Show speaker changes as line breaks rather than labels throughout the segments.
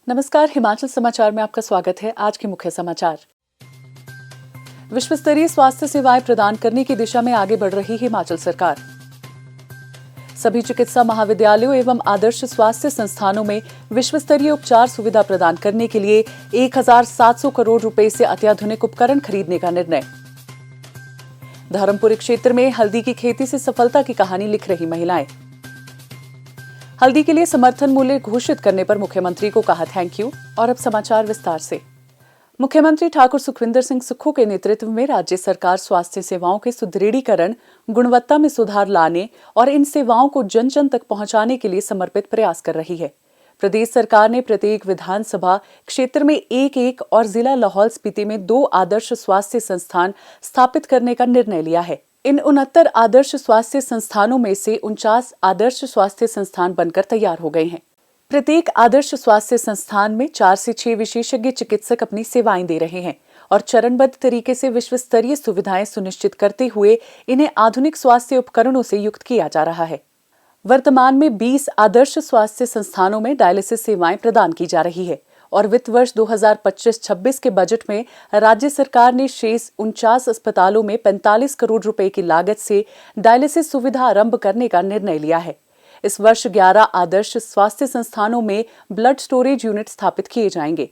नमस्कार, हिमाचल समाचार में आपका स्वागत है। आज के मुख्य समाचार। विश्व स्तरीय स्वास्थ्य सेवाएं प्रदान करने की दिशा में आगे बढ़ रही हिमाचल सरकार। सभी चिकित्सा महाविद्यालयों एवं आदर्श स्वास्थ्य संस्थानों में विश्व स्तरीय उपचार सुविधा प्रदान करने के लिए 1700 करोड़ रुपए से अत्याधुनिक उपकरण खरीदने का निर्णय। धर्मपुरी क्षेत्र में हल्दी की खेती से सफलता की कहानी लिख रही महिलाएं। हल्दी के लिए समर्थन मूल्य घोषित करने पर मुख्यमंत्री को कहा थैंक यू। और अब समाचार विस्तार से। मुख्यमंत्री ठाकुर सुखविंदर सिंह सुक्खू के नेतृत्व में राज्य सरकार स्वास्थ्य सेवाओं के सुदृढ़ीकरण, गुणवत्ता में सुधार लाने और इन सेवाओं को जन जन तक पहुंचाने के लिए समर्पित प्रयास कर रही है। प्रदेश सरकार ने प्रत्येक विधानसभा क्षेत्र में एक और जिला लाहौल स्पीति में 2 आदर्श स्वास्थ्य संस्थान स्थापित करने का निर्णय लिया है। इन 69 आदर्श स्वास्थ्य संस्थानों में से 49 आदर्श स्वास्थ्य संस्थान बनकर तैयार हो गए हैं। प्रत्येक आदर्श स्वास्थ्य संस्थान में 4 से 6 विशेषज्ञ चिकित्सक अपनी सेवाएं दे रहे हैं और चरणबद्ध तरीके से विश्व स्तरीय सुविधाएं सुनिश्चित करते हुए इन्हें आधुनिक स्वास्थ्य उपकरणों से युक्त किया जा रहा है। वर्तमान में 20 आदर्श स्वास्थ्य संस्थानों में डायलिसिस सेवाएं प्रदान की जा रही है और वित्त वर्ष 2025-26 के बजट में राज्य सरकार ने शेष 49 अस्पतालों में 45 करोड़ रुपए की लागत से डायलिसिस सुविधा आरंभ करने का निर्णय लिया है। इस वर्ष 11 आदर्श स्वास्थ्य संस्थानों में ब्लड स्टोरेज यूनिट स्थापित किए जाएंगे।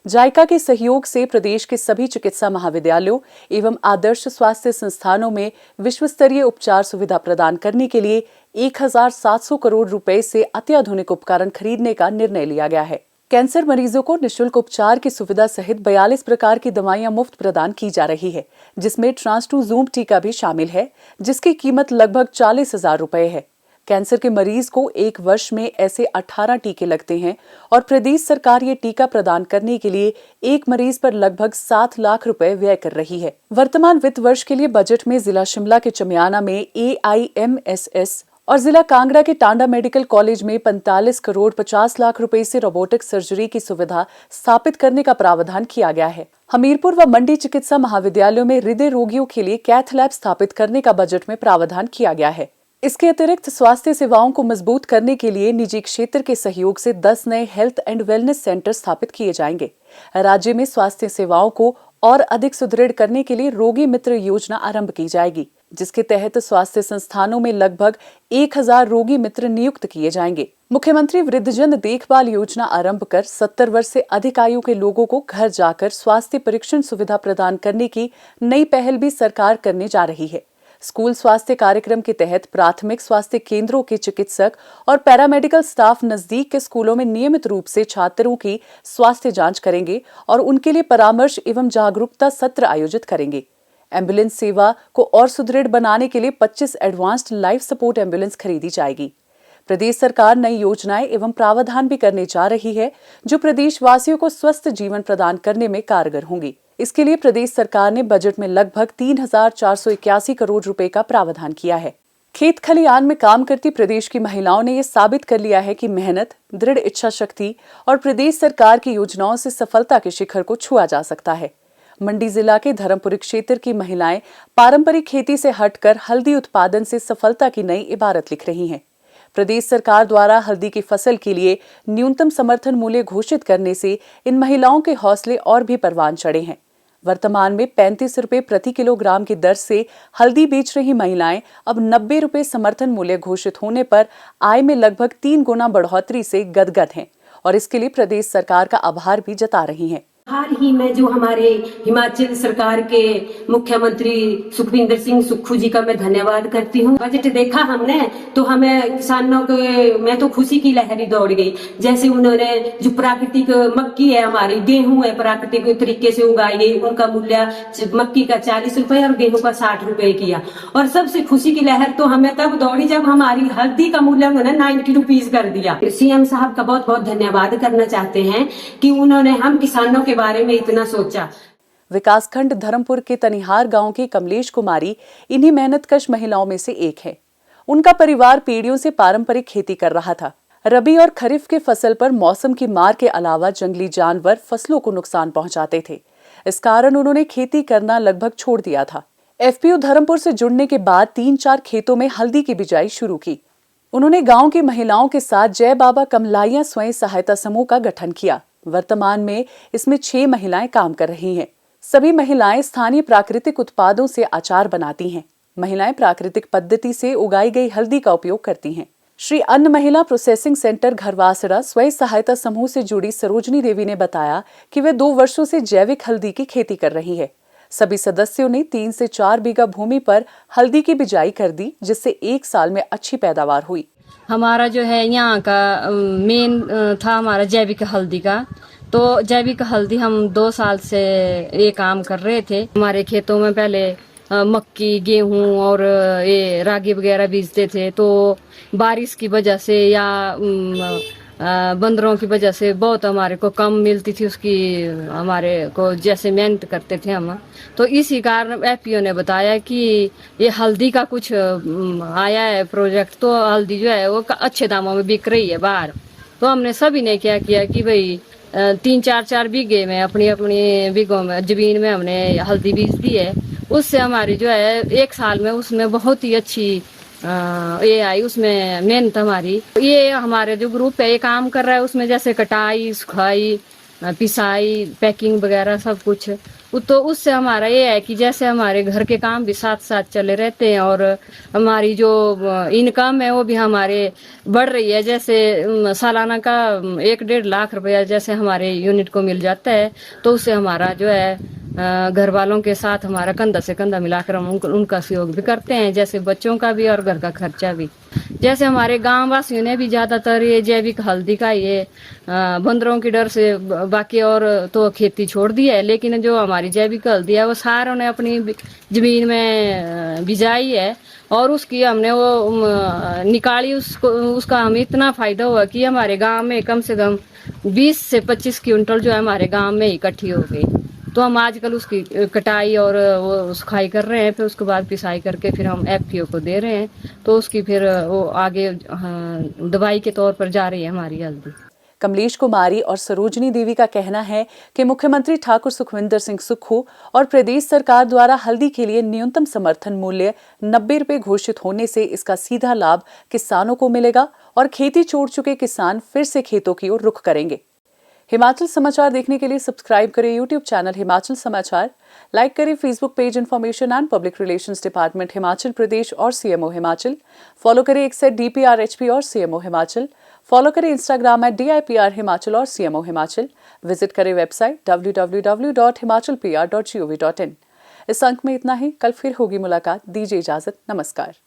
जायका के सहयोग से प्रदेश के सभी चिकित्सा महाविद्यालयों एवं आदर्श स्वास्थ्य संस्थानों में विश्व स्तरीय उपचार सुविधा प्रदान करने के लिए 1700 करोड़ रुपए से अत्याधुनिक उपकरण खरीदने का निर्णय लिया गया है। कैंसर मरीजों को निःशुल्क उपचार की सुविधा सहित 42 प्रकार की दवाइयां मुफ्त प्रदान की जा रही है, जिसमें ट्रांसटूज़ूम टीका भी शामिल है, जिसकी कीमत लगभग 40,000 रुपए है। कैंसर के मरीज को 1 वर्ष में ऐसे 18 टीके लगते हैं और प्रदेश सरकार ये टीका प्रदान करने के लिए एक मरीज पर लगभग 7 लाख रुपए व्यय कर रही है। वर्तमान वित्त वर्ष के लिए बजट में जिला शिमला के चमियाना में AIMSS और जिला कांगड़ा के टांडा मेडिकल कॉलेज में 45 करोड़ 50 लाख रुपए से रोबोटिक सर्जरी की सुविधा स्थापित करने का प्रावधान किया गया है। हमीरपुर व मंडी चिकित्सा महाविद्यालयों में हृदय रोगियों के लिए कैथ लैब स्थापित करने का बजट में प्रावधान किया गया है। इसके अतिरिक्त स्वास्थ्य सेवाओं को मजबूत करने के लिए निजी क्षेत्र के सहयोग से 10 नए हेल्थ एंड वेलनेस सेंटर स्थापित किए जाएंगे। राज्य में स्वास्थ्य सेवाओं को और अधिक सुदृढ़ करने के लिए रोगी मित्र योजना आरंभ की जाएगी, जिसके तहत स्वास्थ्य संस्थानों में लगभग 1000 रोगी मित्र नियुक्त किए जाएंगे। मुख्यमंत्री वृद्धजन देखभाल योजना आरंभ कर 70 वर्ष से अधिक आयु के लोगों को घर जाकर स्वास्थ्य परीक्षण सुविधा प्रदान करने की नई पहल भी सरकार करने जा रही है। स्कूल स्वास्थ्य कार्यक्रम के तहत प्राथमिक स्वास्थ्य केंद्रों के चिकित्सक और पैरामेडिकल स्टाफ नजदीक के स्कूलों में नियमित रूप से छात्रों की स्वास्थ्य जांच करेंगे और उनके लिए परामर्श एवं जागरूकता सत्र आयोजित करेंगे। एम्बुलेंस सेवा को और सुदृढ़ बनाने के लिए 25 एडवांस्ड लाइफ सपोर्ट एम्बुलेंस खरीदी जाएगी। प्रदेश सरकार नई योजनाएं एवं प्रावधान भी करने जा रही है, जो प्रदेशवासियों को स्वस्थ जीवन प्रदान करने में कारगर होंगी। इसके लिए प्रदेश सरकार ने बजट में लगभग 3481 करोड़ रुपए का प्रावधान किया है। खेत खलियान में काम करती प्रदेश की महिलाओं ने यह साबित कर लिया है कि मेहनत, दृढ़ इच्छा शक्ति और प्रदेश सरकार की योजनाओं से सफलता के शिखर को छुआ जा सकता है। मंडी जिला के धर्मपुरी क्षेत्र की महिलाएं पारंपरिक खेती से हटकर हल्दी उत्पादन से सफलता की नई इबारत लिख रही हैं। प्रदेश सरकार द्वारा हल्दी की फसल के लिए न्यूनतम समर्थन मूल्य घोषित करने से इन महिलाओं के हौसले और भी परवान चढ़े हैं। वर्तमान में 35 रुपए प्रति किलोग्राम की दर से हल्दी बेच रही महिलाएं अब 90 रुपए समर्थन मूल्य घोषित होने पर आय में लगभग 3 गुना बढ़ोतरी से गदगद हैं और इसके लिए प्रदेश सरकार का आभार भी जता रही हैं।
हाल ही में जो हमारे हिमाचल सरकार के मुख्यमंत्री सुखविंदर सिंह सुक्खू जी का मैं धन्यवाद करती हूँ। बजट देखा हमने तो हमें किसानों के मैं तो खुशी की लहरी दौड़ गई। जैसे उन्होंने जो प्राकृतिक मक्की है, हमारी गेहूं है, प्राकृतिक तरीके से उगाई गई, उनका मूल्य मक्की का 40 रुपए और गेहूं का 60 रुपए किया। और सबसे खुशी की लहर तो हमें तब दौड़ी जब हमारी हल्दी का मूल्य उन्होंने 90 रुपीज कर दिया। सीएम साहब का बहुत बहुत धन्यवाद करना चाहते हैं कि उन्होंने हम किसानों के बारे में इतना सोचा।
विकासखंड धर्मपुर के तनिहार गांव की कमलेश कुमारी इन्हीं मेहनतकश महिलाओं में से एक है। उनका परिवार पीढ़ियों से पारंपरिक खेती कर रहा था। रबी और खरीफ के फसल पर मौसम की मार के अलावा जंगली जानवर फसलों को नुकसान पहुंचाते थे। इस कारण उन्होंने खेती करना लगभग छोड़ दिया था। FPO धर्मपुर से जुड़ने के बाद 3-4 खेतों में हल्दी की बिजाई शुरू की। उन्होंने गांव की महिलाओं के साथ जय बाबा कमलाइया स्वयं सहायता समूह का गठन किया, वर्तमान में इसमें 6 महिलाएं काम कर रही हैं। सभी महिलाएं स्थानीय प्राकृतिक उत्पादों से अचार बनाती हैं। महिलाएं प्राकृतिक पद्धति से उगाई गई हल्दी का उपयोग करती हैं। श्री अन्न महिला प्रोसेसिंग सेंटर घरवासड़ा स्वयं सहायता समूह से जुड़ी सरोजनी देवी ने बताया कि वे 2 वर्षों से जैविक हल्दी की खेती कर रही है। सभी सदस्यों ने 3 से 4 बीघा भूमि पर हल्दी की बिजाई कर दी, जिससे 1 साल में अच्छी पैदावार हुई।
हमारा जो है यहाँ का मेन था हमारा जैविक हल्दी का। तो जैविक हल्दी हम 2 साल से ये काम कर रहे थे। हमारे खेतों में पहले मक्की, गेहूं और ये रागी वगैरह बीजते थे। तो बारिश की वजह से या बंदरों की वजह से बहुत हमारे को कम मिलती थी उसकी, हमारे को जैसे मेहनत करते थे हम। तो इसी कारण एफपीओ ने बताया कि ये हल्दी का कुछ आया है प्रोजेक्ट, तो हल्दी जो है वो अच्छे दामों में बिक रही है बाहर। तो हमने सभी ने क्या किया कि भाई 3-4 बीघे में अपनी अपनी बीघों में जमीन में हमने हल्दी बीज दी है। उससे हमारी जो है 1 साल में उसमें बहुत ही अच्छी ये आई, उसमें मेहनत हमारी। ये हमारे जो ग्रुप है ये काम कर रहा है, उसमें जैसे कटाई, सुखाई, पिसाई, पैकिंग वगैरह सब कुछ। तो उससे हमारा ये है कि जैसे हमारे घर के काम भी साथ साथ चले रहते हैं और हमारी जो इनकम है वो भी हमारे बढ़ रही है। जैसे सालाना का 1-1.5 लाख रुपया जैसे हमारे यूनिट को मिल जाता है, तो उससे हमारा जो है घर वालों के साथ हमारा कंधा से कंधा मिलाकर हम उनका सहयोग भी करते हैं, जैसे बच्चों का भी और घर का खर्चा भी। जैसे हमारे गांव वासियों ने भी ज्यादातर ये जैविक हल्दी का ये बंदरों की डर से बाकी और तो खेती छोड़ दी है, लेकिन जो हमारी जैविक हल्दी है वो सारों ने अपनी जमीन में बिजाई है और उसकी हमने वो निकाली। उसका हमें इतना फायदा हुआ कि हमारे गांव में कम से कम 20 से 25 क्विंटल जो है हमारे गांव में इकट्ठी हो गई। तो हम आजकल उसकी कटाई और वो सुखाई कर रहे हैं, फिर उसके बाद पिसाई करके फिर हम एफपीओ को दे रहे हैं। तो उसकी फिर वो आगे दवाई के तौर पर जा रही है हमारी हल्दी।
कमलेश कुमारी और सरोजनी देवी का कहना है कि मुख्यमंत्री ठाकुर सुखविंदर सिंह सुक्खू और प्रदेश सरकार द्वारा हल्दी के लिए न्यूनतम समर्थन मूल्य 90 रुपए घोषित होने से इसका सीधा लाभ किसानों को मिलेगा और खेती छोड़ चुके किसान फिर से खेतों की ओर रुख करेंगे। हिमाचल समाचार देखने के लिए सब्सक्राइब करें यूट्यूब चैनल हिमाचल समाचार, लाइक करें Facebook page information and public relations department Himachal Pradesh और सीएमओ हिमाचल, फॉलो करें एक्स @DPRHP और सीएमओ हिमाचल, फॉलो करें इंस्टाग्राम @DIPR हिमाचल और सीएमओ हिमाचल, विजिट करें वेबसाइट www.himachalpr.gov.in। इस अंक में इतना ही, कल फिर होगी मुलाकात। दीजिए इजाजत, नमस्कार।